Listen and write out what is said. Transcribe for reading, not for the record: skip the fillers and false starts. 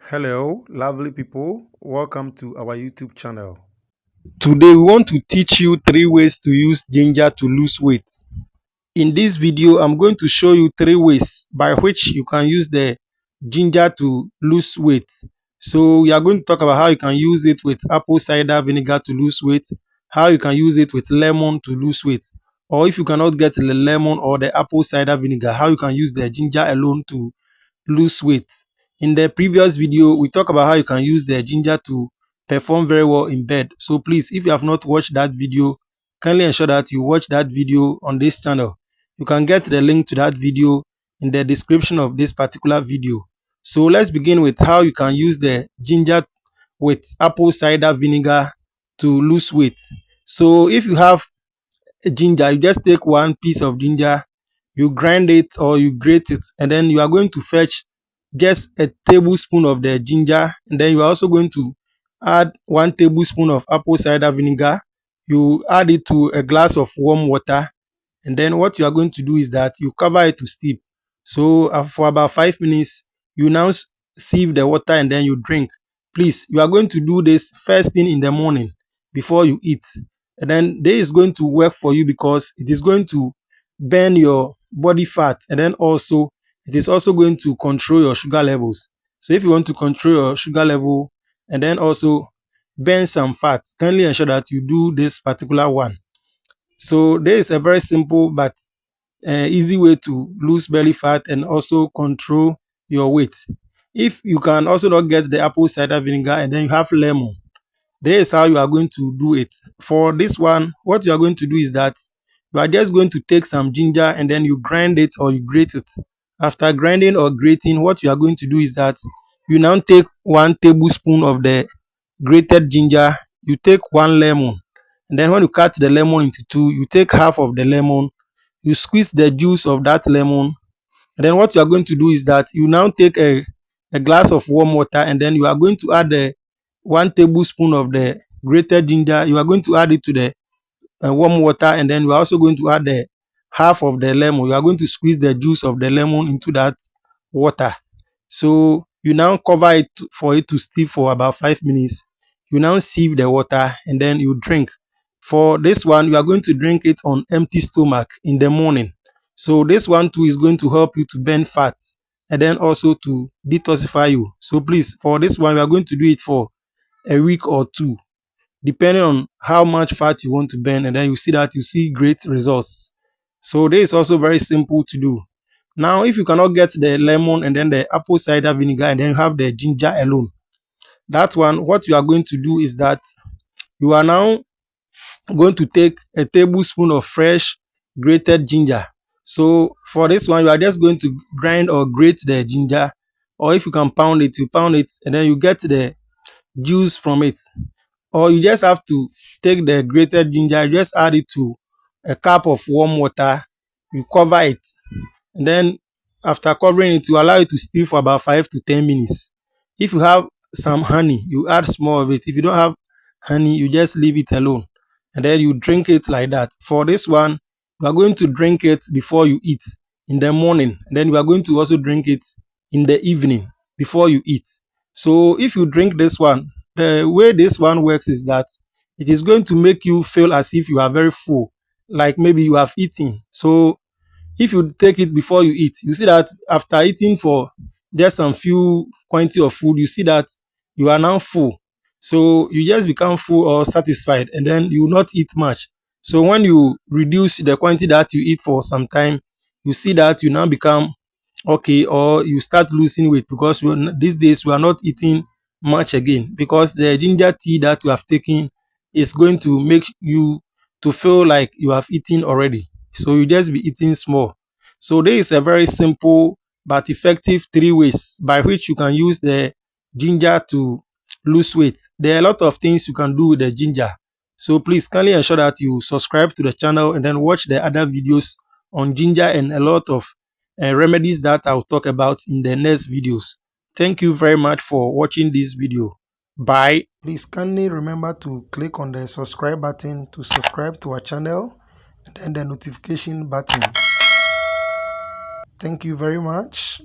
Hello, lovely people. Welcome to our YouTube channel. Today, we want to teach you 3 ways to use ginger to lose weight. In this video, I'm going to show you 3 ways by which you can use the ginger to lose weight. So, we are going to talk about how you can use it with apple cider vinegar to lose weight, how you can use it with lemon to lose weight, or if you cannot get the lemon or the apple cider vinegar, how you can use the ginger alone to lose weight. In the previous video, we talked about how you can use the ginger to perform very well in bed. So please, if you have not watched that video, kindly ensure that you watch that video on this channel. You can get the link to that video in the description of this particular video. So let's begin with how you can use the ginger with apple cider vinegar to lose weight. So if you have ginger, you just take one piece of ginger, you grind it or you grate it, and then you are going to fetch just a tablespoon of the ginger, and then you are also going to add 1 tablespoon of apple cider vinegar. You add it to a glass of warm water, and then what you are going to do is that you cover it to steep. So for about 5 minutes, you now sieve the water and then you drink. Please, you are going to do this first thing in the morning before you eat, and then this is going to work for you because it is going to burn your body fat, and then also it is also going to control your sugar levels. So if you want to control your sugar level and then also burn some fat, kindly ensure that you do this particular one. So there is a very simple but easy way to lose belly fat and also control your weight. If you can also not get the apple cider vinegar and then you have lemon, this is how you are going to do it. For this one, what you are going to do is that you are just going to take some ginger and then you grind it or you grate it. After grinding or grating, what you are going to do is that you now take 1 tablespoon of the grated ginger, you take 1 lemon, and then when you cut the lemon into two, you take half of the lemon, you squeeze the juice of that lemon, and then what you are going to do is that you now take a glass of warm water, and then you are going to add the 1 tablespoon of the grated ginger, you are going to add it to the warm water, and then we are also going to add the half of the lemon. You are going to squeeze the juice of the lemon into that water. So you now cover it for it to steep for about 5 minutes. You now sieve the water and then you drink. For this one, you are going to drink it on empty stomach in the morning. So this one too is going to help you to burn fat and then also to detoxify you. So please, for this one, we are going to do it for a week or two, depending on how much fat you want to burn, and then you see that you see great results. So this is also very simple to do. Now, if you cannot get the lemon and then the apple cider vinegar and then you have the ginger alone, that one, what you are going to do is that you are now going to take a tablespoon of fresh grated ginger. So for this one, you are just going to grind or grate the ginger, or if you can pound it, you pound it, and then you get the juice from it. Or you just have to take the grated ginger, you just add it to a cup of warm water, you cover it, and then after covering it, you allow it to steep for about 5 to 10 minutes. If you have some honey, you add small of it. If you don't have honey, you just leave it alone, and then you drink it like that. For this one, you are going to drink it before you eat in the morning, and then you are going to also drink it in the evening before you eat. So if you drink this one, the way this one works is that it is going to make you feel as if you are very full, like maybe you have eaten. So if you take it before you eat, you see that after eating for just some few quantity of food, you see that you are now full. So you just become full or satisfied, and then you will not eat much. So when you reduce the quantity that you eat for some time, you see that you now become okay, or you start losing weight because these days we are not eating much again, because the ginger tea that you have taken is going to make you to feel like you have eaten already, so you just be eating small. So there is a very simple but effective 3 ways by which you can use the ginger to lose weight. There are a lot of things you can do with the ginger, so please kindly ensure that you subscribe to the channel and then watch the other videos on ginger and a lot of remedies that I'll talk about in the next videos. Thank you very much for watching this video. Bye. Please kindly remember to click on the subscribe button to subscribe to our channel, and then the notification button. Thank you very much.